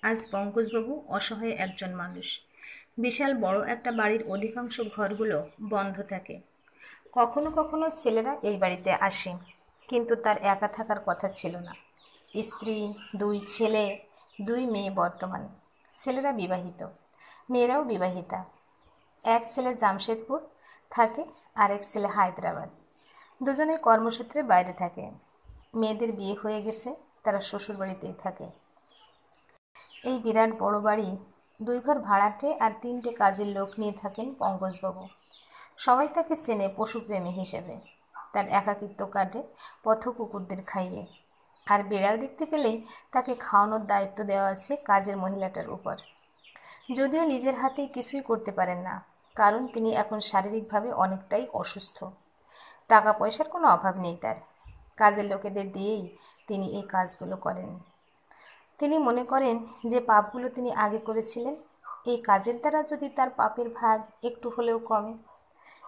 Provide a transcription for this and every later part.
আজ পঙ্কজবাবু অসহায় একজন মানুষ। বিশাল বড় একটা বাড়ির অধিকাংশ ঘরগুলো বন্ধ থাকে। কখনো কখনো ছেলেরা এই বাড়িতে আসে, কিন্তু তার একা থাকার কথা ছিল না। স্ত্রী, দুই ছেলে, দুই মেয়ে বর্তমান। ছেলেরা বিবাহিত, মেয়েরাও বিবাহিতা। এক ছেলে জামশেদপুর থাকে, আরেক ছেলে হায়দ্রাবাদ। দুজনেই কর্মসূত্রে বাইরে থাকে। মেয়েদের বিয়ে হয়ে গেছে, তারা শ্বশুর বাড়িতেই থাকে। এই বিরাট বড় বাড়ি, 2 ঘর ভাড়াটে আর 3টে কাজের লোক নিয়ে থাকেন পঙ্কজবাবু। সবাই তাকে চেনে পশুপ্রেমী হিসেবে। তার একাকিত্ব কাটে পথ কুকুরদের খাইয়ে। আর বিড়াল দেখতে পেলেই তাকে খাওয়ানোর দায়িত্ব দেওয়া আছে কাজের মহিলাটার উপর। যদিও নিজের হাতে কিছুই করতে পারেন না, কারণ তিনি এখন শারীরিকভাবে অনেকটাই অসুস্থ। টাকা পয়সার কোনো অভাব নেই তার। কাজের লোকেদের দিয়েই তিনি এই কাজগুলো করেন। তিনি মনে করেন যে পাপগুলো তিনি আগে করেছিলেন, এই কাজের দ্বারা যদি তার পাপের ভাগ একটু হলেও কমে।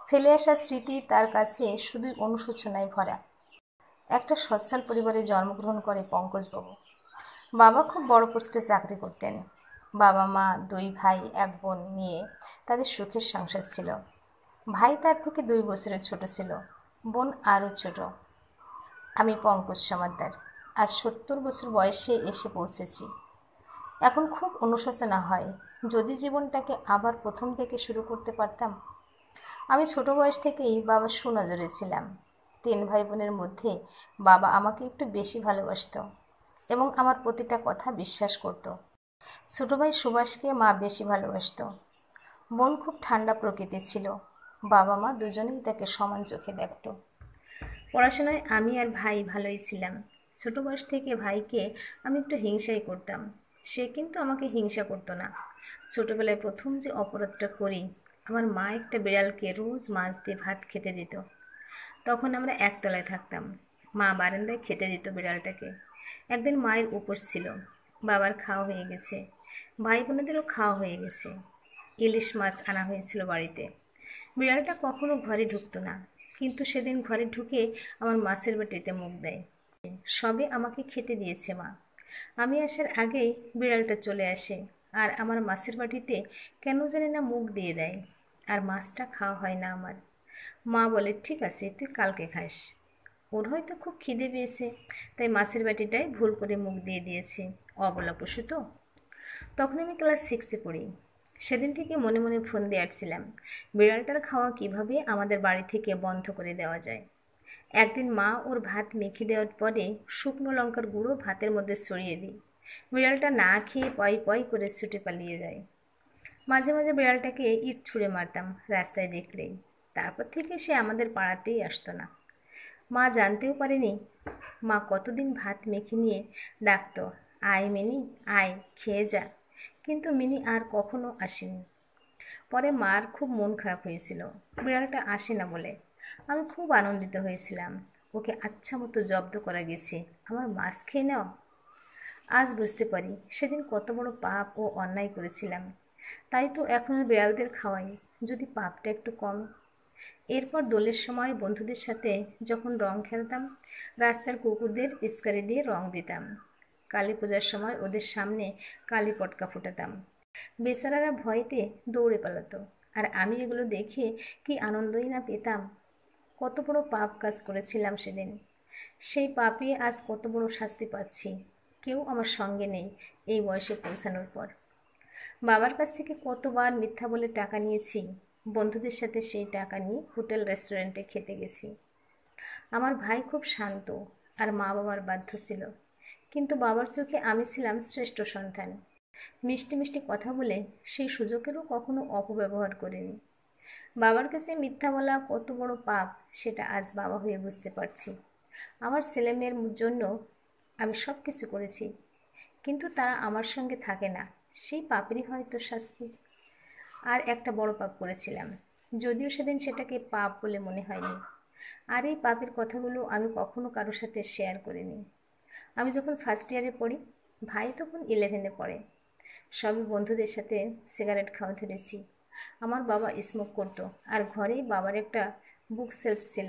ফেলে আসা স্মৃতি তার কাছে শুধুই অনুশোচনায় ভরা। একটা সচ্ছল পরিবারে জন্মগ্রহণ করে পঙ্কজবাবু। বাবা খুব বড় পোস্টে চাকরি করতেন। বাবা মা, 2 ভাই 1 বোন নিয়ে তাদের সুখের সংসার ছিল। ভাই তার থেকে 2 বছরের ছোট ছিল, বোন আরও ছোট। আমি পঙ্কজ সমাদ্দার আজ 70 বছর বয়সে এসে পৌঁছেছি। এখন খুব অনুশোচনা হয়, যদি জীবনটাকে আবার প্রথম থেকে শুরু করতে পারতাম। আমি ছোট বয়স থেকেই বাবার সুনজরে ছিলাম। 3 ভাই বোনের মধ্যে বাবা আমাকে একটু বেশি ভালোবাসত এবং আমার প্রতিটা কথা বিশ্বাস করত। ছোট ভাই সুভাষকে মা বেশি ভালোবাসত। বোন খুব ঠান্ডা প্রকৃতির ছিল। বাবা মা দুজনেই তাকে সমান চোখে দেখত। পড়াশোনায় আমি আর ভাই ভালোই ছিলাম। ছোট বয়স থেকে ভাইকে আমি একটু হিংসাই করতাম, সে কিন্তু আমাকে হিংসা করতো না। ছোটবেলায় প্রথম যে অপরাধটা করি, আমার মা একটা বিড়ালকে রোজ মাছ দিয়ে ভাত খেতে দিত। তখন আমরা একতলায় থাকতাম, মা বারান্দায় খেতে দিত বিড়ালটাকে। একদিন মায়ের উপোস ছিল, বাবার খাওয়া হয়ে গেছে, ভাই বোনেদেরও খাওয়া হয়ে গেছে। ইলিশ মাছ আনা হয়েছিল বাড়িতে। বিড়ালটা কখনো ঘরে ঢুকতো না, কিন্তু সেদিন ঘরে ঢুকে আমার মাছের বাটিতে মুখ দেয়। সবে আমাকে খেতে দিয়েছে মা। আমি আসার আগেই বিড়ালটা চলে আসে আর আমার মাছের বাটিতে কেন জানি না মুখ দিয়ে দেয়, আর মাছটা খাওয়া হয় না আমার। মা বলে, ঠিক আছে, তুই কালকে খাস। ওর হয়তো খুব খিদে পেয়েছে, তাই মাছের বাটিটায় ভুল করে মুখ দিয়ে দিয়েছে। অবলা পশু তো। তখন আমি ক্লাস 6-এ পড়ি। সেদিন থেকে মনে মনে ফোন দিয়ে আসছিলাম, বিড়ালটার খাওয়া কিভাবে আমাদের বাড়ি থেকে বন্ধ করে দেওয়া যায়। একদিন মা ওর ভাত মেখে দেওয়ার পরে শুকনো লঙ্কার গুঁড়ো ভাতের মধ্যে ছড়িয়ে দিই। বিড়ালটা না খেয়ে পয় পয় করে ছুটে পালিয়ে যায়। মাঝে মাঝে বিড়ালটাকে ইট ছুঁড়ে মারতাম রাস্তায় দেখলেই। তারপর থেকে সে আমাদের পাড়াতেই আসতো না। মা জানতেও পারেনি। মা কতদিন ভাত মেখে নিয়ে ডাকতো, আয় মিনি, আয় খেয়ে যা, কিন্তু মিনি আর কখনো আসেনি। পরে মার খুব মন খারাপ হয়েছিল বিড়ালটা আসে না বলে। আমি খুব আনন্দিত হয়েছিলাম, ওকে আচ্ছা মতো জব্দ করা গেছে, আমার মাছ খেয়ে নাও। আজ বুঝতে পারি সেদিন কত বড় পাপ ও অন্যায় করেছিলাম। তাই তো এখনও বিড়ালদের খাওয়াই, যদি পাপটা একটু কম। এরপর দোলের সময় বন্ধুদের সাথে যখন রং খেলতাম, রাস্তার কুকুরদের পিচকারি দিয়ে রং দিতাম। কালী পূজার সময় ওদের সামনে কালী পটকা ফোটাতাম। বেচারারা ভয়তে দৌড়ে পালাতো, আর আমি এগুলো দেখে কি আনন্দই না পেতাম। কত বড় পাপ কাজ করেছিলাম সেদিন। সেই পাপে আজ কত বড় শাস্তি পাচ্ছি। কেউ আমার সঙ্গে নেই এই বয়সে পৌঁছানোর পর। বাবার কাছ থেকে কতবার মিথ্যা বলে টাকা নিয়েছি। বন্ধুদের সাথে সেই টাকা নিয়ে হোটেল রেস্টুরেন্টে খেতে গেছি। আমার ভাই খুব শান্ত আর মা বাবার বাধ্য ছিল, কিন্তু বাবার চোখে আমি ছিলাম শ্রেষ্ঠ সন্তান। মিষ্টি মিষ্টি কথা বলে সেই সুযোগেরও কখনো অপব্যবহার করিনি। বাবার কাছে মিথ্যা বলা কত বড় পাপ সেটা আজ বাবা হয়ে বুঝতে পারছি। আমার ছেলেমেয়ের জন্য আমি সব কিছু করেছি, কিন্তু তারা আমার সঙ্গে থাকে না, সেই পাপেরই হয়তো শাস্তি। আর একটা বড় পাপ করেছিলাম, যদিও সেদিন সেটাকে পাপ বলে মনে হয়নি। আর এই পাপের কথাগুলো আমি কখনো কারোর সাথে শেয়ার করিনি। আমি যখন ফার্স্ট ইয়ারে পড়ি, ভাই তখন 11-এ পড়ে, সবই বন্ধুদের সাথে সিগারেট খাওয়া ধরেছি। আমার বাবা স্মোক করতো, আর ঘরেই বাবার একটা বুক সেলফ ছিল।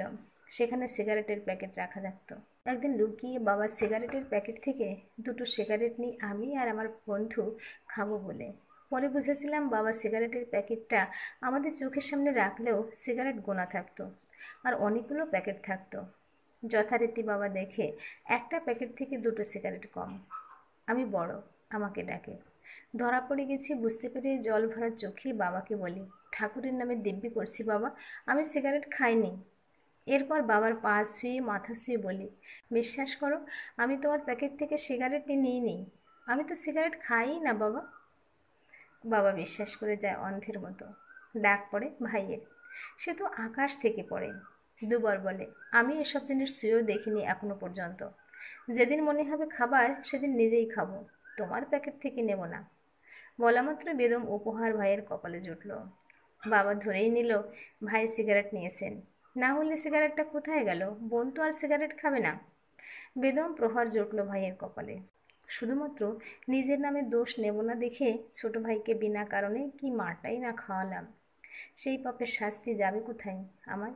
সেখানে সিগারেটের প্যাকেট রাখা থাকতো। একদিন লুকিয়ে বাবার সিগারেটের প্যাকেট থেকে দুটো সিগারেট নিই আমি আর আমার বন্ধু খাবো বলে। পরে বুঝেছিলাম বাবা সিগারেটের প্যাকেটটা আমাদের চোখের সামনে রাখলেও সিগারেট গোনা থাকতো আর অনেকগুলো প্যাকেট থাকতো। যথারীতি বাবা দেখে একটা প্যাকেট থেকে দুটো সিগারেট কম। আমি বড়, আমাকে ডাকে। ধরা পড়ে গেছি বুঝতে পেরে জল ভরা চোখে বাবাকে বলি, ঠাকুরের নামে দিব্যি করছি বাবা, আমি সিগারেট খাইনি। এরপর বাবার পা ছুঁয়ে মাথা ছুঁয়ে বলি, বিশ্বাস করো আমি তোমার প্যাকেট থেকে সিগারেট নিইনি, আমি তো সিগারেট খাই না বাবা। বাবা বিশ্বাস করে যায় অন্ধের মতো। ডাক পড়ে ভাইয়ের, সে তো আকাশ থেকে পড়ে। দুবার বলে, আমি এসব জিনিস ছুঁয়েও দেখিনি এখনো পর্যন্ত। যেদিন মনে হবে খাবার সেদিন নিজেই খাবো, তোমার প্যাকেট থেকে নেব না। বলা মাত্র বেদম উপহার ভাইয়ের কপালে জুটল। বাবা ধরেই নিল ভাই সিগারেট নিয়েছেন, না হলে সিগারেটটা কোথায় গেল, বোন তো আর সিগারেট খাবে না। বেদম প্রহার জুটল ভাইয়ের কপালে। শুধুমাত্র নিজের নামে দোষ নেব না দেখে ছোট ভাইকে বিনা কারণে কি মারটাই না খাওয়ালাম। সেই পাপের শাস্তি যাবে কোথায় আমার?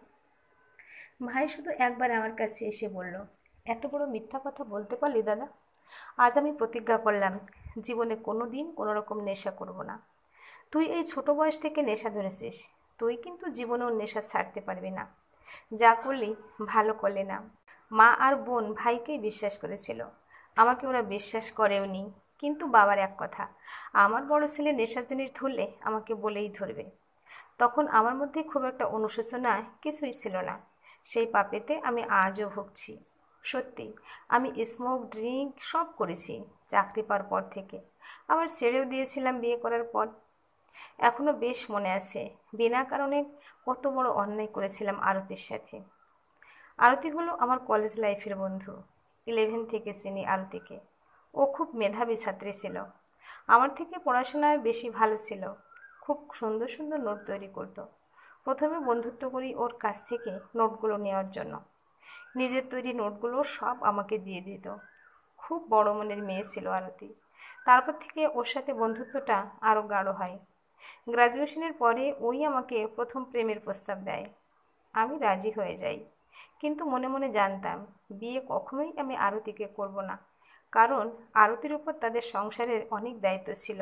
ভাই শুধু একবার আমার কাছে এসে বলল, এত বড় মিথ্যা কথা বলতে পারলি দাদা? আজ আমি প্রতিজ্ঞা করলাম জীবনে কোনো দিন কোনো রকম নেশা করব না। তুই এই ছোট বয়স থেকে নেশা ধরেছিস, তুই কিন্তু জীবনেও নেশা ছাড়তে পারবি না। যা করলি ভালো করলি না। মা আর বোন ভাইকেই বিশ্বাস করেছিল, আমাকে ওরা বিশ্বাস করেও নি। কিন্তু বাবার এক কথা, আমার বড় ছেলে নেশার জিনিস ধরলে আমাকে বলেই ধরবে। তখন আমার মধ্যে খুব একটা অনুশোচনা কিছুই ছিল না। সেই পাপেতে আমি আজও ভুগছি। সত্যি, আমি স্মোক ড্রিঙ্ক সব করেছি চাকরি পাওয়ার পর থেকে, আবার ছেড়েও দিয়েছিলাম বিয়ে করার পর। এখনও বেশ মনে আছে বিনা কারণে কত বড় অন্যায় করেছিলাম আরতির সাথে। আরতি হলো আমার কলেজ লাইফের বন্ধু। 11 থেকে চিনি আরতিকে। ও খুব মেধাবী ছাত্রী ছিল, আমার থেকে পড়াশোনায় বেশি ভালো ছিল। খুব সুন্দর সুন্দর নোট তৈরি করত। প্রথমে বন্ধুত্ব করি ওর কাছ থেকে নোটগুলো নেওয়ার জন্য। নিজের তৈরি নোটগুলো সব আমাকে দিয়ে দিত। খুব বড় মনের মেয়ে ছিল আরতি। তারপর থেকে ওর সাথে বন্ধুত্বটা আরও গাঢ় হয়। গ্র্যাজুয়েশনের পরে ওই আমাকে প্রথম প্রেমের প্রস্তাব দেয়। আমি রাজি হয়ে যাই, কিন্তু মনে মনে জানতাম বিয়ে কখনোই আমি আরতিকে করব না, কারণ আরতির উপর তাদের সংসারের অনেক দায়িত্ব ছিল।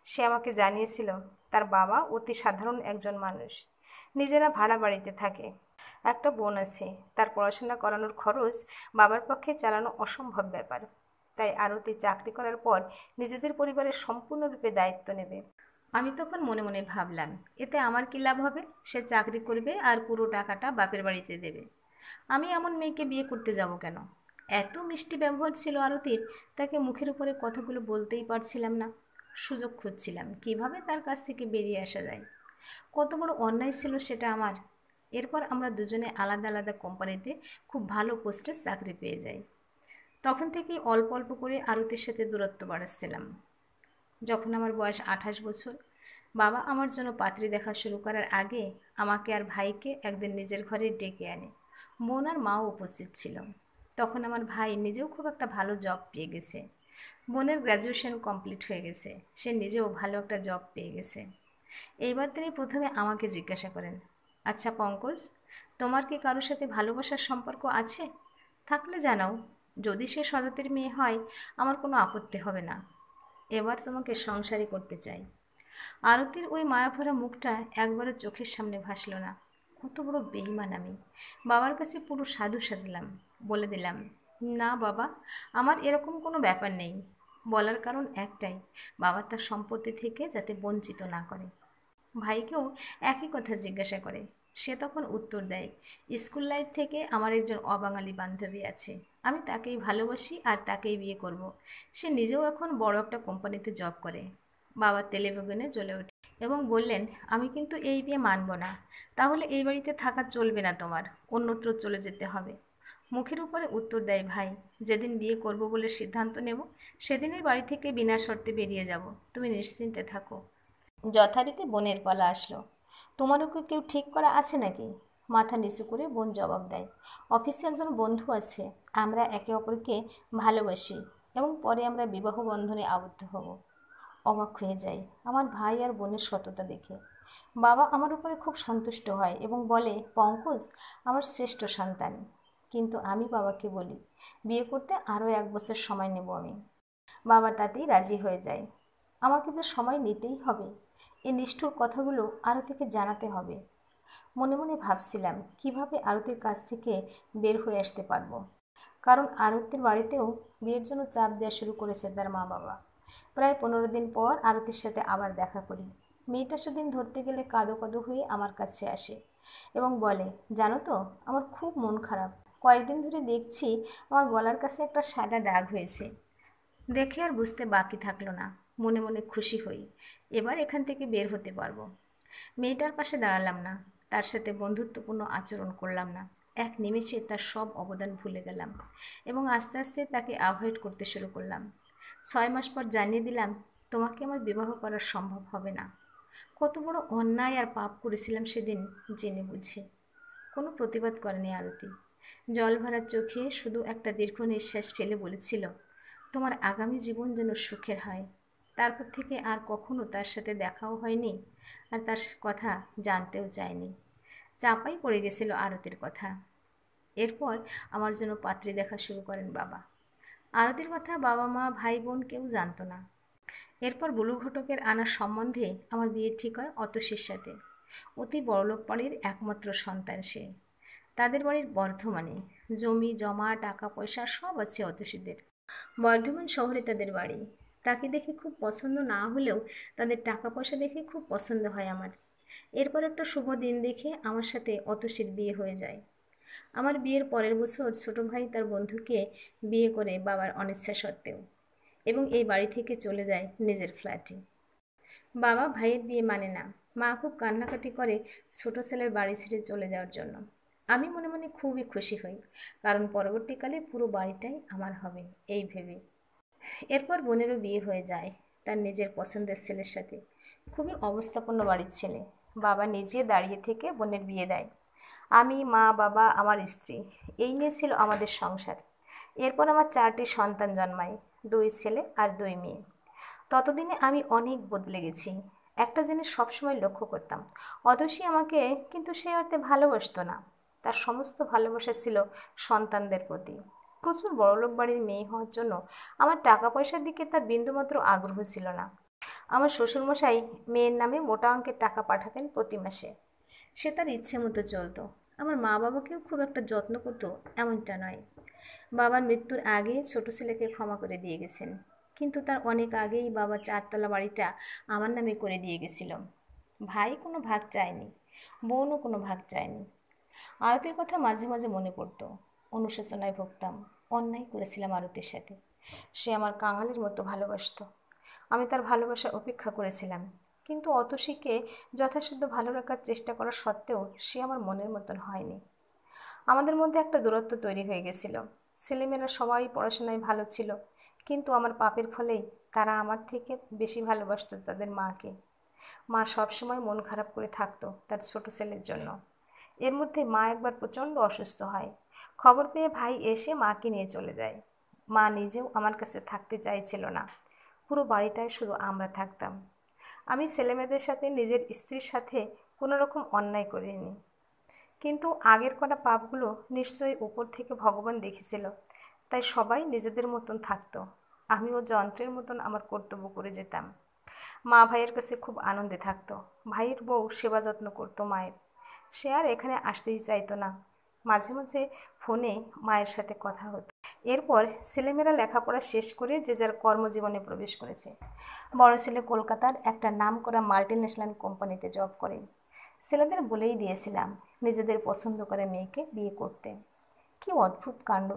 সে আমাকে জানিয়েছিল তার বাবা অতি সাধারণ একজন মানুষ, নিজেরা ভাড়া বাড়িতে থাকে। একটা বোন আছে, তার পড়াশোনা করানোর খরচ বাবার পক্ষে চালানো অসম্ভব ব্যাপার। তাই আরতি চাকরি করার পর নিজেদের পরিবারের সম্পূর্ণরূপে দায়িত্ব নেবে। আমি তখন মনে মনে ভাবলাম, এতে আমার কী লাভ হবে? সে চাকরি করবে আর পুরো টাকাটা বাপের বাড়িতে দেবে। আমি এমন মেয়েকে বিয়ে করতে যাব কেন? এত মিষ্টি ব্যবহার ছিল আরতির, তাকে মুখের উপরে কথাগুলো বলতেই পারছিলাম না। সুযোগ খুঁজছিলাম কিভাবে তার কাছ থেকে বেরিয়ে আসা যায়। কত বড় অন্যায় ছিল সেটা আমার। এরপর আমরা দুজনে আলাদা আলাদা কোম্পানিতে খুব ভালো পোস্টে চাকরি পেয়ে যাই। তখন থেকেই অল্প অল্প করে আরতির সাথে দূরত্ব বাড়াচ্ছিলাম। যখন আমার বয়স 28 বছর, বাবা আমার জন্য পাত্রী দেখা শুরু করার আগে আমাকে আর ভাইকে একদিন নিজের ঘরে ডেকে আনে। বোন আর মাও উপস্থিত ছিল। তখন আমার ভাই নিজেও খুব একটা ভালো জব পেয়ে গেছে। বোনের গ্র্যাজুয়েশন কমপ্লিট হয়ে গেছে, সে নিজেও ভালো একটা জব পেয়ে গেছে। এইবার তিনি প্রথমে আমাকে জিজ্ঞাসা করেন, আচ্ছা পঙ্কজ, তোমার কি কারোর সাথে ভালোবাসার সম্পর্ক আছে? থাকলে জানাও, যদি সে সজাতির মেয়ে হয় আমার কোনো আপত্তি হবে না। এবার তোমাকে সংসারই করতে চাই। আরতির ওই মায়াভরা মুখটা একবারও চোখের সামনে ভাসল না। কত বড় বেঈমান আমি! বাবার কাছে পুরো সাধু সাজলাম, বলে দিলাম, না বাবা, আমার এরকম কোনো ব্যাপার নেই। বলার কারণ একটাই, বাবা তার সম্পত্তি থেকে যাতে বঞ্চিত না করে। ভাইকেও একই কথা জিজ্ঞাসা করে। সে তখন উত্তর দেয়, স্কুল লাইফ থেকে আমার একজন অবাঙালি বান্ধবী আছে, আমি তাকেই ভালোবাসি আর তাকেই বিয়ে করব। সে নিজেও এখন বড় একটা কোম্পানিতে জব করে। বাবা তেলে বেগুনে জ্বলে ওঠে এবং বললেন, আমি কিন্তু এই বিয়ে মানব না। তাহলে এই বাড়িতে থাকা চলবে না, তোমার অন্যত্র চলে যেতে হবে। মুখের উপরে উত্তর দেয় ভাই, যেদিন বিয়ে করব বলে সিদ্ধান্ত নেব সেদিনই বাড়ি থেকে বিনা শর্তে বেরিয়ে যাব, তুমি নিশ্চিন্তে থাকো। যথারীতি বোনের পালা আসলো। তোমারও কি কেউ ঠিক করা আছে নাকি? মাথা নিচু করে বোন জবাব দেয়, অফিসে একজন বন্ধু আছে, আমরা একে অপরকে ভালোবাসি এবং পরে আমরা বিবাহ বন্ধনে আবদ্ধ হব। অবাক হয়ে যাই আমার ভাই আর বোনের সততা দেখে। বাবা আমার উপরে খুব সন্তুষ্ট হয় এবং বলে, পঙ্কজ আমার শ্রেষ্ঠ সন্তান। কিন্তু আমি বাবাকে বলি, বিয়ে করতে আরও 1 বছর সময় নেব আমি। বাবা তাতেই রাজি হয়ে যায়। আমাকে যে সময় নিতেই হবে, এই নিষ্ঠুর কথাগুলো আরতিকে জানাতে হবে। মনে মনে ভাবছিলাম কিভাবে আরতির কাছ থেকে বের হয়ে আসতে পারবো, কারণ আরতির বাড়িতেও বিয়ের জন্য চাপ দেওয়া শুরু করেছে তার মা বাবা। প্রায় 15 দিন পর আরতির সাথে আবার দেখা করি। মেয়েটা সেদিন ধরতে গেলে কাঁদো কাঁদো হয়ে আমার কাছে আসে এবং বলে, জানো তো, আমার খুব মন খারাপ। কয়েকদিন ধরে দেখছি আমার গলার কাছে একটা সাদা দাগ হয়েছে। দেখে আর বুঝতে বাকি থাকলো না, মনে মনে খুশি হই, এবার এখান থেকে বের হতে পারবো। মেয়েটার পাশে দাঁড়ালাম না, তার সাথে বন্ধুত্বপূর্ণ আচরণ করলাম না। এক নিমেষে তার সব অবদান ভুলে গেলাম এবং আস্তে আস্তে তাকে অ্যাভয়েড করতে শুরু করলাম। 6 মাস পর জানিয়ে দিলাম, তোমাকে আমার বিবাহ করা সম্ভব হবে না। কত বড় অন্যায় আর পাপ করেছিলাম সেদিন, জেনে বুঝে। কোনো প্রতিবাদ করেনি আরতি। জল ভরা চোখে শুধু একটা দীর্ঘ নিঃশ্বাস ফেলে বলেছিল, তোমার আগামী জীবন যেন সুখের হয়। তারপর থেকে আর কখনো তার সাথে দেখাও হয়নি, আর তার কথা জানতেও চায়নি। চাপাই পড়ে গেছিল আরতির কথা। এরপর আমার জন্য পাত্রী দেখা শুরু করেন বাবা। আরতির কথা বাবা মা ভাই বোন কেউ জানতো না। এরপর বুলু ঘটকের আনার সম্বন্ধে আমার বিয়ে ঠিক হয় অতসীর সাথে। অতি বড়লোক বাড়ির একমাত্র সন্তান সে। তাদের বাড়ির বর্ধমানে, জমি জমা টাকা পয়সা সব আছে অতসীদের। বর্ধমান শহরে তাদের বাড়ি। তাকে দেখে খুব পছন্দ না হলেও তাদের টাকা পয়সা দেখে খুব পছন্দ হয় আমার। এরপর একটা শুভ দিন দেখে আমার সাথে অতসীর বিয়ে হয়ে যায়। আমার বিয়ের পরের বছর ছোট ভাই তার বন্ধুকে বিয়ে করে বাবার অনিচ্ছা সত্ত্বেও, এবং এই বাড়ি থেকে চলে যায় নিজের ফ্ল্যাটে। বাবা ভাইয়ের বিয়ে মানে না। মা খুব কান্নাকাটি করে ছোট ছেলের বাড়ি ছেড়ে চলে যাওয়ার জন্য। আমি মনে মনে খুবই খুশি হই, কারণ পরবর্তীকালে পুরো বাড়িটাই আমার হবে এই ভেবে। এরপর বোনেরও বিয়ে হয়ে যায় তার নিজের পছন্দের ছেলের সাথে। খুবই অবস্থাপন্ন বাড়ির ছেলে। বাবা নিজে দাঁড়িয়ে থেকে বোনের বিয়ে দেয়। আমি, মা, বাবা, আমার স্ত্রী, এই নিয়ে ছিল আমাদের সংসার। এরপর আমার 4টি সন্তান জন্মায়, 2 ছেলে আর 2 মেয়ে। ততদিনে আমি অনেক বদলে গেছি। একটা জিনিস সবসময় লক্ষ্য করতাম, অতসী আমাকে কিন্তু সে অর্থে ভালোবাসতো না। তার সমস্ত ভালোবাসা ছিল সন্তানদের প্রতি। প্রচুর বড়লোক বাড়ির মেয়ে হওয়ার জন্য আমার টাকা পয়সার দিকে তার বিন্দুমাত্র আগ্রহ ছিল না। আমার শ্বশুরমশাই মেয়ের নামে মোটা অঙ্কের টাকা পাঠাতেন প্রতি মাসে। সে তার ইচ্ছে মতো চলতো। আমার মা বাবাকেও খুব একটা যত্ন করতো এমনটা নয়। বাবার মৃত্যুর আগে ছোট ছেলেকে ক্ষমা করে দিয়ে গেছেন, কিন্তু তার অনেক আগেই বাবা 4তলা বাড়িটা আমার নামে করে দিয়ে গেছিল। ভাই কোনো ভাগ চায়নি, বোনও কোনো ভাগ চায়নি। আরতির কথা মাঝে মাঝে মনে পড়তো। অনুশোচনায় ভুগতাম, অন্যায় করেছিলাম আরতির সাথে। সে আমার কাঙালির মতো ভালোবাসতো। আমি তার ভালোবাসা উপেক্ষা করেছিলাম, কিন্তু অতসীকে যথাসাধ্য ভালো রাখার চেষ্টা করা সত্ত্বেও সে আমার মনের মতন হয়নি। আমাদের মধ্যে একটা দূরত্ব তৈরি হয়ে গেছিল। ছেলেমেয়েরা সবাই পড়াশোনায় ভালো ছিল, কিন্তু আমার পাপের ফলেই তারা আমার থেকে বেশি ভালোবাসতো তাদের মাকে। মা সবসময় মন খারাপ করে থাকতো তার ছোট ছেলের জন্য। এর মধ্যে মা একবার প্রচণ্ড অসুস্থ হয়। খবর পেয়ে ভাই এসে মাকে নিয়ে চলে যায়। মা নিজেও আমার কাছে থাকতে চাইছিল না। পুরো বাড়িটায় শুধু আমরা থাকতাম। আমি ছেলেমেয়েদের সাথে, নিজের স্ত্রীর সাথে কোনো রকম অন্যায় করিনি, কিন্তু আগের করা পাপগুলো নিশ্চয়ই উপর থেকে ভগবান দেখেছিল, তাই সবাই নিজেদের মতন থাকতো। আমিও যন্ত্রের মতন আমার কর্তব্য করে যেতাম। মা ভাইয়ের কাছে খুব আনন্দে থাকতো। ভাইয়ের বউ সেবা যত্ন করতো মায়ের। সে আর এখানে আসতেই চাইতো না। মাঝে মাঝে ফোনে মায়ের সাথে কথা হতো। এরপর ছেলেমেয়েরা লেখাপড়া শেষ করে যে যার কর্মজীবনে প্রবেশ করেছে। বড় ছেলে কলকাতার একটা নামকরা মাল্টিন্যাশনাল কোম্পানিতে জব করে। ছেলেদের বলেই দিয়েছিলাম নিজেদের পছন্দ করে মেয়েকে বিয়ে করতে। কি অদ্ভুত কাণ্ড!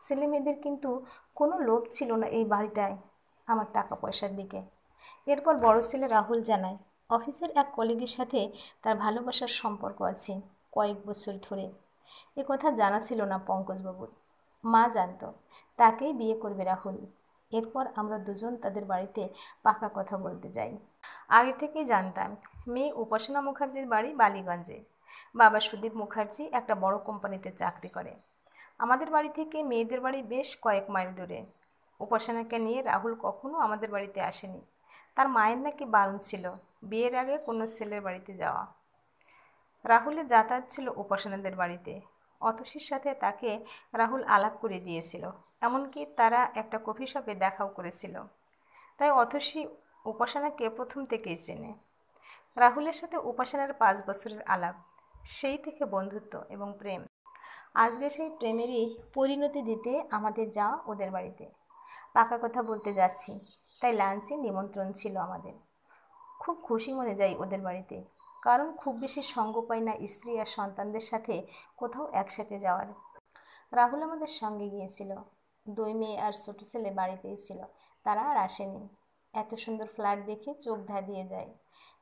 ছেলে মেয়েদের কিন্তু কোনো লোভ ছিল না এই বাড়িটায় আমার টাকা পয়সার দিকে। এরপর বড় ছেলে রাহুল জানায়, অফিসের এক কলিগের সাথে তার ভালোবাসার সম্পর্ক আছে কয়েক বছর ধরে। এ কথা জানা ছিল না পঙ্কজবাবুর। মা জানতো, তাকেই বিয়ে করবে রাহুল। এরপর আমরা দুজন তাদের বাড়িতে পাকা কথা বলতে যাই। আগে থেকেই জানতাম মেয়ে উপাসনা মুখার্জির বাড়ি বালিগঞ্জে। বাবা সুদীপ মুখার্জি একটা বড় কোম্পানিতে চাকরি করে। আমাদের বাড়ি থেকে মেয়েদের বাড়ি বেশ কয়েক মাইল দূরে। উপাসনাকে নিয়ে রাহুল কখনো আমাদের বাড়িতে আসেনি। তার মায়ের নাকি বারণ ছিল বিয়ের আগে কোনো ছেলের বাড়িতে যাওয়া। রাহুলের যাতায়াত ছিল উপাসনাদের বাড়িতে। অতসীর সাথে তাকে রাহুল আলাপ করে দিয়েছিল, এমনকি তারা একটা কফি শপে দেখাও করেছিল। তাই অতসী উপাসনাকে প্রথম থেকেই চেনে। রাহুলের সাথে উপাসনার 5 বছরের আলাপ, সেই থেকে বন্ধুত্ব এবং প্রেম। আজকে সেই প্রেমেরই পরিণতি দিতে আমাদের যাওয়া ওদের বাড়িতে। পাকা কথা বলতে যাচ্ছি, তাই লাঞ্চে নিমন্ত্রণ ছিল আমাদের। খুব খুশি মনে যাই ওদের বাড়িতে, কারণ খুব বেশি সঙ্গ পাই না স্ত্রী আর সন্তানদের সাথে কোথাও একসাথে যাওয়ার। রাহুল আমাদের সঙ্গে গিয়েছিল। 2 মেয়ে আর ছোট ছেলে বাড়িতেই ছিল, তারা আর আসেনি। এত সুন্দর ফ্ল্যাট দেখে চোখ ধাঁধিয়ে যায়।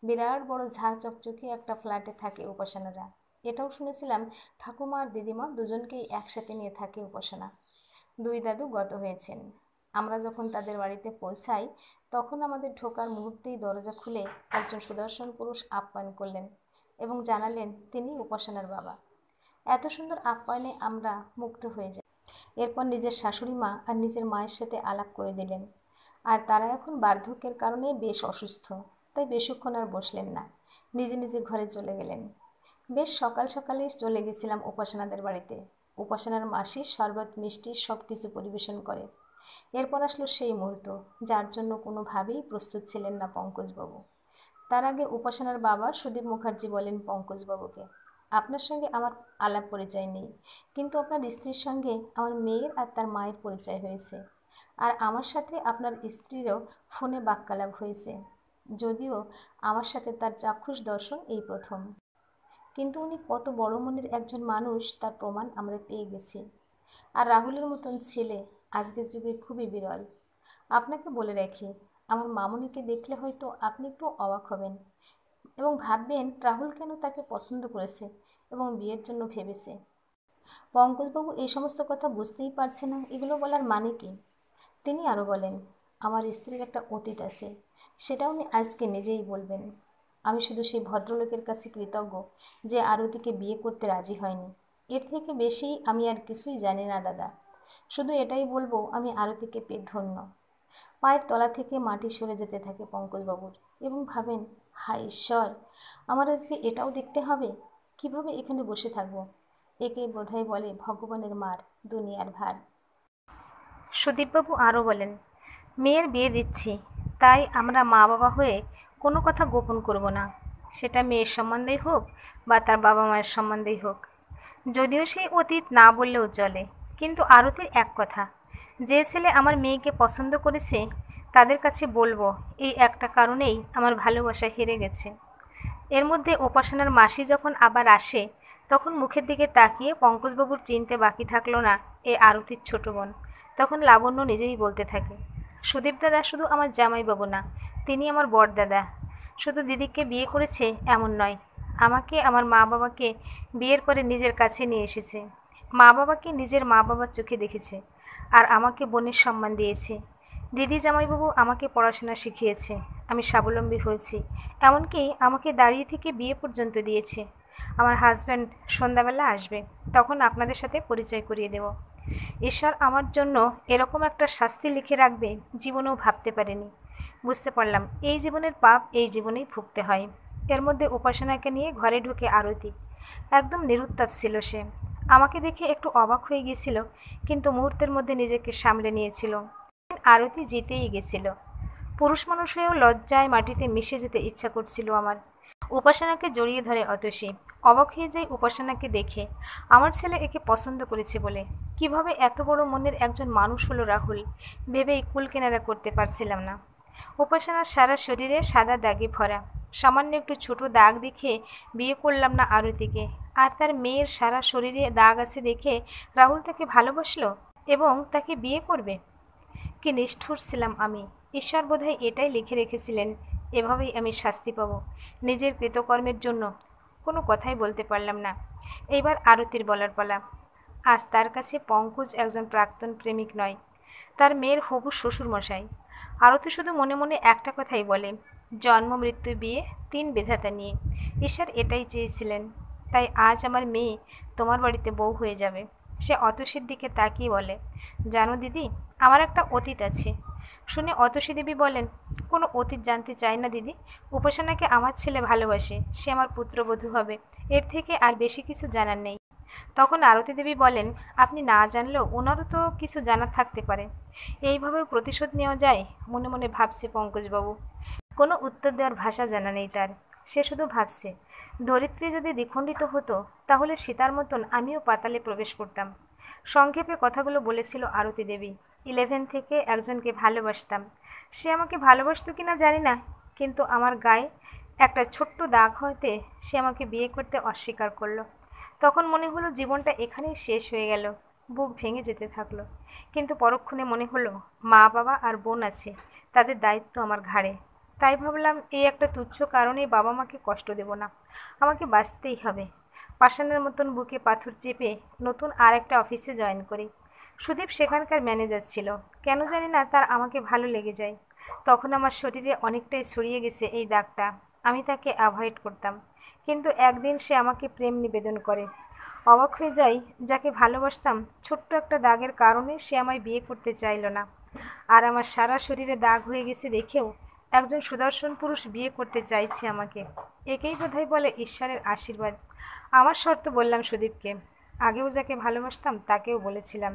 বিরাট বড় ঝাঁ চকচকে একটা ফ্ল্যাটে থাকে উপাসনারা। এটাও শুনেছিলাম ঠাকুমা আর দিদিমা দুজনকেই একসাথে নিয়ে থাকে উপাসনা। 2 দাদু গত হয়েছেন। আমরা যখন তাদের বাড়িতে পৌঁছাই তখন আমাদের ঢোকার মুহূর্তেই দরজা খুলে একজন সুদর্শন পুরুষ আপ্যায়ন করলেন এবং জানালেন তিনি উপাসনার বাবা। এত সুন্দর আপ্যায়নে আমরা মুগ্ধ হয়ে যাই। এরপর নিজের শাশুড়ি মা আর নিজের মায়ের সাথে আলাপ করে দিলেন। আর তারা এখন বার্ধক্যের কারণে বেশ অসুস্থ, তাই বেশিক্ষণ আর বসলেন না, নিজে নিজে ঘরে চলে গেলেন। বেশ সকাল সকালে চলে গেছিলাম উপাসনাদের বাড়িতে। উপাসনার মাসি শরবত মিষ্টি সব কিছু পরিবেশন করে। এরপর আসলো সেই মুহূর্ত যার জন্য কোনোভাবেই প্রস্তুত ছিলেন না পঙ্কজবাবু। তার আগে উপাসনার বাবা সুদীপ মুখার্জি বলেন পঙ্কজবাবুকে, আপনার সঙ্গে আমার আলাপ পরিচয় নেই, কিন্তু আপনার স্ত্রীর সঙ্গে আমার মেয়ের আর তার মায়ের পরিচয় হয়েছে। আর আমার সাথে আপনার স্ত্রীরও ফোনে বাক্যালাপ হয়েছে, যদিও আমার সাথে তার চাক্ষুষ দর্শন এই প্রথম। কিন্তু উনি কত বড় মনের একজন মানুষ তার প্রমাণ আমরা পেয়ে গেছি। আর রাহুলের মতন ছেলে আজকের যুগে খুবই বিরল। আপনাকে বলে রাখি, আমার মামুনিকে দেখলে হয়তো আপনি একটু অবাক হবেন এবং ভাববেন রাহুল কেন তাকে পছন্দ করেছে এবং বিয়ের জন্য ভেবেছে। পঙ্কজবাবু এই সমস্ত কথা বুঝতেই পারছে না, এগুলো বলার মানে কি? তিনি আরও বলেন, আমার স্ত্রীর একটা অতীত আছে, সেটা উনি আজকে নিজেই বলবেন। আমি শুধু সেই ভদ্রলোকের কাছে কৃতজ্ঞ যে আরতিকে বিয়ে করতে রাজি হয়নি। এর থেকে বেশি আমি আর কিছুই জানি না দাদা। শুধু এটাই বলবো, আমি আরতিকে পেয়ে ধন্য। পায়ের তলা থেকে মাটি সরে যেতে থাকে পঙ্কজবাবুর এবং ভাবেন, হায় ঈশ্বর, আমার আজকে এটাও দেখতে হবে। কিভাবে এখানে বসে থাকবো? একেই বোধহয় বলে ভগবানের মার, দুনিয়ার ভার। সুদীপবাবু আরও বলেন, মেয়ের বিয়ে দিচ্ছি, তাই আমরা মা বাবা হয়ে কোনো কথা গোপন করব না, সেটা মেয়ের সম্বন্ধেই হোক বা তার বাবা মায়ের সম্বন্ধেই হোক। যদিও সেই অতীত না বললেও চলে, কিন্তু আরতির এক কথা, যে ছেলে আমার মেয়েকে পছন্দ করেছে তাদের কাছে বলবো, এই একটা কারণেই আমার ভালোবাসা হেরে গেছে। এর মধ্যে উপাসনার মাসি যখন আবার আসে তখন মুখের দিকে তাকিয়ে পঙ্কজবাবুর চিনতে বাকি থাকলো না এ আরতির ছোট বোন। তখন লাবণ্য নিজেই বলতে থাকে, সুদীপ দাদা শুধু আমার জামাইবাবু না, তিনি আমার বড়দাদা। শুধু দিদিকে বিয়ে করেছে এমন নয়, আমাকে আমার মা বাবাকে বিয়ের পরে নিজের কাছে নিয়ে এসেছে। মা বাবাকে নিজের মা বাবার চোখে দেখেছে আর আমাকে বোনের সম্মান দিয়েছে। দিদি জামাইবাবু আমাকে পড়াশোনা শিখিয়েছে, আমি স্বাবলম্বী হয়েছি, এমনকি আমাকে দাঁড়িয়ে থেকে বিয়ে পর্যন্ত দিয়েছে। আমার হাজব্যান্ড সন্ধ্যাবেলা আসবে, তখন আপনাদের সাথে পরিচয় করিয়ে দেব। ঈশ্বর আমার জন্য এরকম একটা শাস্তি লিখে রাখবে জীবনেও ভাবতে পারিনি। বুঝতে পারলাম এই জীবনের পাপ এই জীবনেই ভুগতে হয়। এর মধ্যে উপাসনাকে নিয়ে ঘরে ঢুকে আরতি একদম নিরুত্তাপ ছিল। সে আমাকে দেখে একটু অবাক হয়ে গিয়েছিল, কিন্তু মুহূর্তের মধ্যে নিজেকে সামলে নিয়েছিল। আরতি জিতেই গেছিল। পুরুষ মানুষ হয়েও লজ্জায় মাটিতে মিশে যেতে ইচ্ছা করছিল আমার। উপাসনাকে জড়িয়ে ধরে অতসী, অবাক হয়ে যায় উপাসনাকে দেখে। আমার ছেলে একে পছন্দ করেছে বলে। কিভাবে এত বড় মনের একজন মানুষ হলো রাহুল, ভেবেই কুল কেনারা করতে পারছিলাম না। উপাসনার সারা শরীরে সাদা দাগে ভরা, সামান্য একটু ছোট দাগ দেখে বিয়ে করলাম না আরতিকে, আর তার মেয়ের সারা শরীরে দাগ আছে দেখে রাহুল তাকে ভালোবাসলো এবং তাকে বিয়ে করবে। কি নিষ্ঠুর ছিলাম আমি! ঈশ্বর বোধহয় এটাই লিখে রেখেছিলেন, এভাবেই আমি শাস্তি পাব নিজের কৃতকর্মের জন্য। কোনো কথাই বলতে পারলাম না। এইবার আরতির বলার পালা। আজ তার কাছে পঙ্কজ একজন প্রাক্তন প্রেমিক নয়, তার মেয়ের হবু শ্বশুরমশাই। আরতি শুধু মনে মনে একটা কথাই বলে, জন্ম মৃত্যু বিয়ে, 3 বিধাতা নিয়ে। ঈশ্বর এটাই চেয়েছিলেন। তাই আজ আমার মেয়ে তোমার বাড়িতে বউ হয়ে যাবে। সে অতসীর দিকে তাকিয়ে বলে, জানো দিদি, আমার একটা অতীত আছে। শুনে অতসী দেবী বলেন, কোনো অতীত জানতে চাই না দিদি, উপাসনাকে আমার ছেলে ভালোবাসে, সে আমার পুত্রবধূ হবে, এর থেকে আর বেশি কিছু জানার নেই। তখন আরতি দেবী বলেন, আপনি না জানলেও ওনারও তো কিছু জানার থাকতে পারে, এইভাবেও প্রতিশোধ নেওয়া যায়? মনে মনে ভাবছে পঙ্কজবাবু। কোনো উত্তর দেওয়ার ভাষা জানা নেই তার, সে শুধু ভাবছে, ধরিত্রী যদি দ্বিখণ্ডিত হতো তাহলে সীতার মতন আমিও পাতালে প্রবেশ করতাম। সংক্ষেপে কথাগুলো বলেছিল আরতি দেবী। 11 থেকে একজনকে ভালোবাসতাম, সে আমাকে ভালোবাসতো কিনা জানি না, কিন্তু আমার গায়ে একটা ছোট্ট দাগ হতে সে আমাকে বিয়ে করতে অস্বীকার করলো। তখন মনে হলো জীবনটা এখানেই শেষ হয়ে গেল, বুক ভেঙে যেতে থাকলো। কিন্তু পরক্ষণে মনে হলো মা বাবা আর বোন আছে, তাদের দায়িত্ব আমার ঘাড়ে। তাই ভাবলাম এই একটা তুচ্ছ কারণেই বাবা মাকে কষ্ট দেব না, আমাকে বাঁচতেই হবে। পাষাণের মতন বুকে পাথর চেপে নতুন আর একটা অফিসে জয়েন করি। সুদীপ সেখানকার ম্যানেজার ছিল, কেন জানি না তার আমাকে ভালো লেগে যায়। তখন আমার শরীরে অনেকটাই ছড়িয়ে গেছে এই দাগটা, আমি তাকে অ্যাভয়েড করতাম। কিন্তু একদিন সে আমাকে প্রেম নিবেদন করে। অবাক হয়ে যাই, যাকে ভালোবাসতাম ছোট্ট একটা দাগের কারণে সে আমায় বিয়ে করতে চাইল না। আর আমার সারা শরীরে দাগ হয়ে গেছে দেখেও একজন সুদর্শন পুরুষ বিয়ে করতে চাইছে আমাকে, একেই বোধহয় বলে ঈশ্বরের আশীর্বাদ। আমার শর্ত বললাম সুদীপকে, আগেও যাকে ভালোবাসতাম তাকেও বলেছিলাম,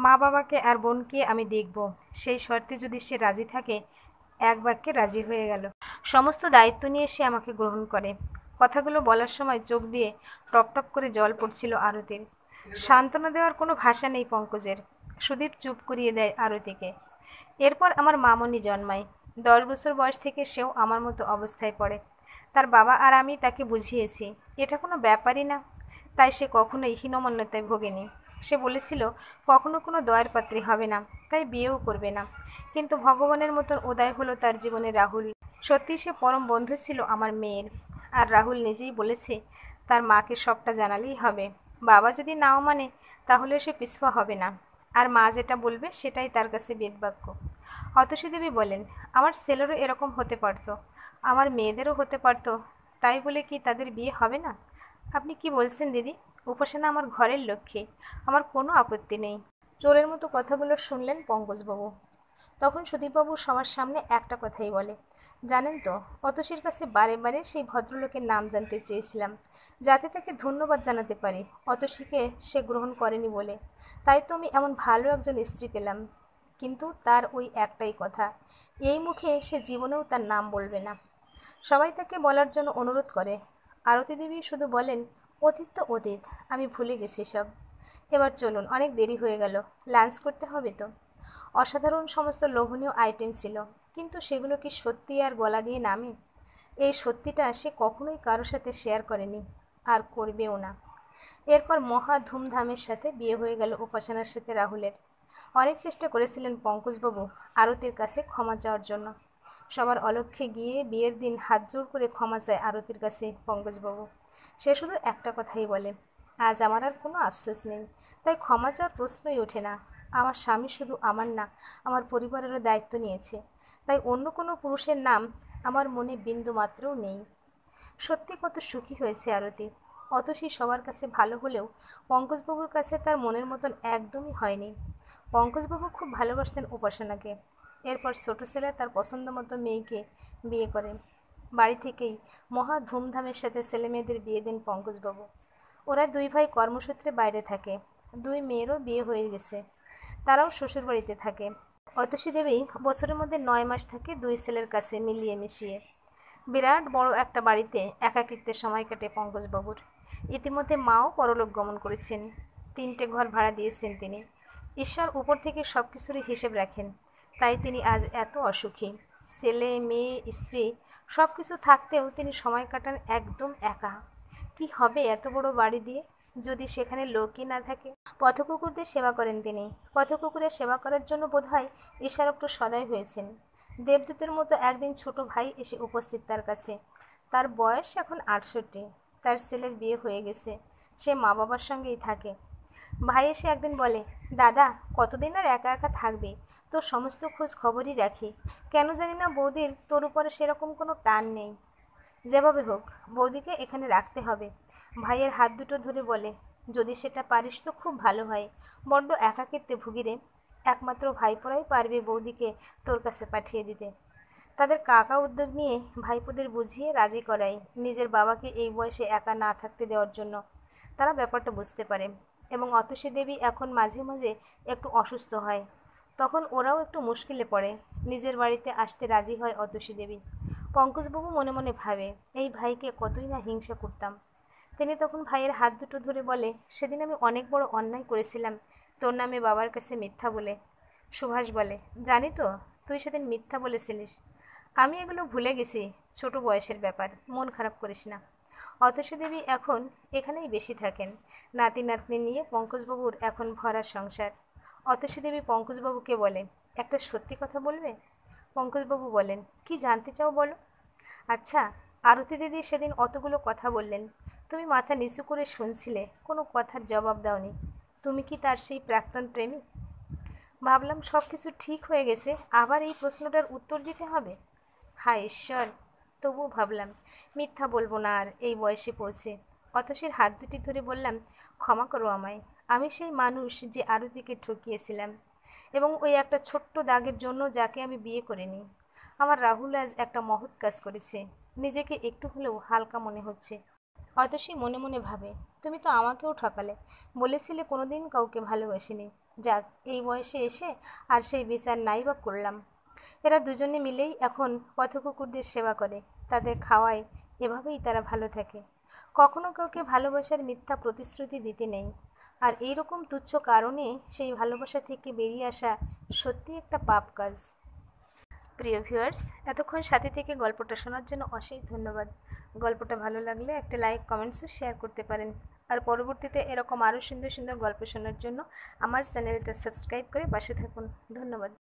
মা বাবাকে আর বোনকে আমি দেখব, সেই শর্তে যদি সে রাজি থাকে। এক বাক্যে রাজি হয়ে গেল। সমস্ত দায়িত্ব নিয়ে সে আমাকে গ্রহণ করে। কথাগুলো বলার সময় চোখ দিয়ে টপ টপ করে জল পড়ছিল আরতির। সান্ত্বনা দেওয়ার কোনো ভাষা নেই পঙ্কজের। সুদীপ চুপ করিয়ে দেয় আরতিকে। এরপর আমার মামনি জন্মায়। 10 বছর বয়স থেকে সেও আমার মতো অবস্থায় পড়ে। তার বাবা আর আমি তাকে বুঝিয়েছি এটা কোনো ব্যাপারই না, তাই সে কখনোই হীনমন্যতায় ভোগেনি। সে বলেছিল কখনো কোনো দয়ের পাত্রী হবে না, তাই বিয়েও করবে না। কিন্তু ভগবানের মতন উদয় হলো তার জীবনে রাহুল। সত্যি সে পরম বন্ধু ছিল আমার মেয়ের। আর রাহুল নিজেই বলেছে তার মাকে সবটা জানালেই হবে, বাবা যদি নাও মানে তাহলে সে পিছপা হবে না, আর মা যেটা বলবে সেটাই তার কাছে বেদবাক্য। অতসী দেবী বলেন, আমার ছেলেরও এরকম হতে পারত, আমার মেয়েদেরও হতে পারত, তাই বলে কি তাদের বিয়ে হবে না? আপনি কি বলছেন দিদি? উপাসনা আমার ঘরের লক্ষ্মী, আমার কোনো আপত্তি নেই। চোরের মতো কথাগুলো শুনলেন পঙ্কজবাবু। তখন সুদীপবাবু সবার সামনে একটা কথাই বলে, জানেন তো, অতসীর কাছে বারে বারে সেই ভদ্রলোকের নাম জানতে চেয়েছিলাম, যাতে তাকে ধন্যবাদ জানাতে পারি অতসীকে সে গ্রহণ করেনি বলে। তাই তো আমি এমন ভালো একজন স্ত্রী পেলাম। কিন্তু তার ওই একটাই কথা, এই মুখে সে জীবনেও তার নাম বলবে না। সবাই তাকে বলার জন্য অনুরোধ করে। আরতি দেবী শুধু বলেন, অতীত তো অতীত, আমি ভুলে গেছি সব। এবার চলুন, অনেক দেরি হয়ে গেল, লাঞ্চ করতে হবে তো। অসাধারণ সমস্ত লোভনীয় আইটেম ছিল, কিন্তু সেগুলো কি সত্যি আর গলা দিয়ে নামে? এই সত্যিটা সে কখনোই কারোর সাথে শেয়ার করেনি, আর করবেও না। এরপর মহা ধুমধামের সাথে বিয়ে হয়ে গেল উপাসনার সাথে রাহুলের। অনেক চেষ্টা করেছিলেন পঙ্কজবাবু আরতির কাছে ক্ষমা চাওয়ার জন্য। সবার অলক্ষ্যে গিয়ে বিয়ের দিন হাত জোড় করে ক্ষমা চায় আরতির কাছে পঙ্কজবাবু। সে শুধু একটা কথাই বলে, আজ আমার আর কোনো আফসোস নেই, তাই ক্ষমা চাওয়ার প্রশ্নই ওঠে না। আমার স্বামী শুধু আমার না, আমার পরিবারেরও দায়িত্ব নিয়েছে, তাই অন্য কোনো পুরুষের নাম আমার মনে বিন্দু মাত্রও নেই। সত্যি কত সুখী হয়েছে আরতি। অতসী সবার কাছে ভালো হলেও পঙ্কজবাবুর কাছে তার মনের মতন একদমই হয়নি। পঙ্কজবাবু খুব ভালোবাসতেন উপাসনাকে। এরপর ছোট ছেলে তার পছন্দ মতো মেয়েকে বিয়ে করেন। বাড়ি থেকেই মহা ধুমধামের সাথে ছেলে মেয়েদের বিয়ে দেন পঙ্কজবাবু। ওরা দুই ভাই কর্মসূত্রে বাইরে থাকে, দুই মেয়েরও বিয়ে হয়ে গেছে, তারাও শ্বশুরবাড়িতে থাকে। অতসী দেবী বছরের মধ্যে 9 মাস থাকে দুই ছেলের কাছে মিলিয়ে মিশিয়ে। বিরাট বড় একটা বাড়িতে একাকিত্বের সময় কাটে পঙ্কজবাবুর। ইতিমধ্যে মাও পরলোক গমন করেছেন, 3টে ঘর ভাড়া দিয়েছেন তিনি। ঈশ্বর উপর থেকে সব কিছুরই হিসেব রাখেন, তাই তিনি আজ এত অসুখী। ছেলে মেয়ে স্ত্রী সব কিছু থাকতেও তিনি সময় কাটান একদম একা। কি হবে এত বড় বাড়ি দিয়ে যদি সেখানে লোকই না থাকে? পথকুকুরদের সেবা করেন তিনি। পথকুকুরের সেবা করার জন্য বোধহয় ঈশ্বরোক্ত সদয় হয়েছেন। দেবদূতের মতো একদিন ছোট ভাই এসে উপস্থিত তার কাছে। তার বয়স এখন 68। তার ছেলের বিয়ে হয়ে গেছে, সে মা বাবার সঙ্গেই থাকে। ভাই এসে একদিন বলে, দাদা কতদিন আর একা একা থাকবে, তোর সমস্ত খোঁজ খবরই রাখি, কেন জানি না বৌদির তোর উপরে সেরকম কোনো টান নেই। যেভাবে হোক বৌদিকে এখানে রাখতে হবে। ভাইয়ের হাত দুটো ধরে বলে, যদি সেটা পারিস তো খুব ভালো হয়, বড্ড একাকিত্বে ভুগি রে। একমাত্র ভাইপোরাই পারবে বৌদিকে তোর কাছে পাঠিয়ে দিতে। তাদের কাকা উদ্যোগ নিয়ে ভাইপোদের বুঝিয়ে রাজি করায় নিজের বাবাকে এই বয়সে একা না থাকতে দেওয়ার জন্য। তারা ব্যাপারটা বুঝতে পারে এবং অতসী দেবী এখন মাঝে মাঝে একটু অসুস্থ হয়, তখন ওরাও একটু মুশকিলে পড়ে। নিজের বাড়িতে আসতে রাজি হয় অতসী দেবী। পঙ্কজবাবু মনে মনে ভাবে, এই ভাইকে কতই না হিংসা করতাম। তিনি তখন ভাইয়ের হাত দুটো ধরে বলে, সেদিন আমি অনেক বড় অন্যায় করেছিলাম তোর নামে বাবার কাছে মিথ্যা বলে। সুভাষ বলে, জানি তো তুই সেদিন মিথ্যা বলেছিলিস, আমি এগুলো ভুলে গেছি, ছোট বয়সের ব্যাপার, মন খারাপ করিস না। অতসী দেবী এখন এখানেই বেশি থাকেন। নাতি নাতনি নিয়ে পঙ্কজবাবুর এখন ভরা সংসার। অতসী দেবী পঙ্কজবাবুকে বলে, একটা সত্যি কথা বলবে? পঙ্কজবাবু বলেন, কি জানতে চাও বলো। আচ্ছা, আরতি দিদি সেদিন অতগুলো কথা বললেন, তুমি মাথা নিচু করে শুনছিলে, কোনো কথার জবাব দাওনি। তুমি কি তার সেই প্রাক্তন প্রেমিক? ভাবলাম সব কিছু ঠিক হয়ে গেছে, আবার এই প্রশ্নটার উত্তর দিতে হবে। হায় ঈশ্বর, তবুও ভাবলাম মিথ্যা বলবো না আর এই বয়সে পৌঁছে। অতসীর হাত দুটি ধরে বললাম, ক্ষমা করো আমায়, আমি সেই মানুষ যে আরতিকে ঠকিয়েছিলাম, এবং ওই একটা ছোট্ট দাগের জন্য যাকে আমি বিয়ে করিনি। আমার রাহুল আজ একটা মহৎ কাজ করেছে, নিজেকে একটু হলেও হালকা মনে হচ্ছে। অতসী মনে মনে ভাবে, তুমি তো আমাকেও ঠকালে, বলেছিলে কোনোদিন কাউকে ভালোবাসিনি। যাক, এই বয়সে এসে আর সেই বিচার নাই বা করলাম। এরা দুজনে মিলেই এখন পথকুকুরদের সেবা করে, তাদের খাওয়ায়, এভাবেই তারা ভালো থাকে। কখনো কাউকে ভালোবাসার মিথ্যা প্রতিশ্রুতি দিতে নেই, আর এইরকম তুচ্ছ কারণে সেই ভালোবাসা থেকে বেরিয়ে আসা সত্যি একটা পাপ কাজ। প্রিয় ভিউয়ার্স, এতক্ষণ সাথে থেকে গল্পটা শোনার জন্য অশেষ ধন্যবাদ। গল্পটা ভালো লাগলে একটা লাইক, কমেন্টস ও শেয়ার করতে পারেন। আর পরবর্তীতে এরকম আরও সুন্দর সুন্দর গল্প শোনার জন্য আমার চ্যানেলটা সাবস্ক্রাইব করে পাশে থাকুন। ধন্যবাদ।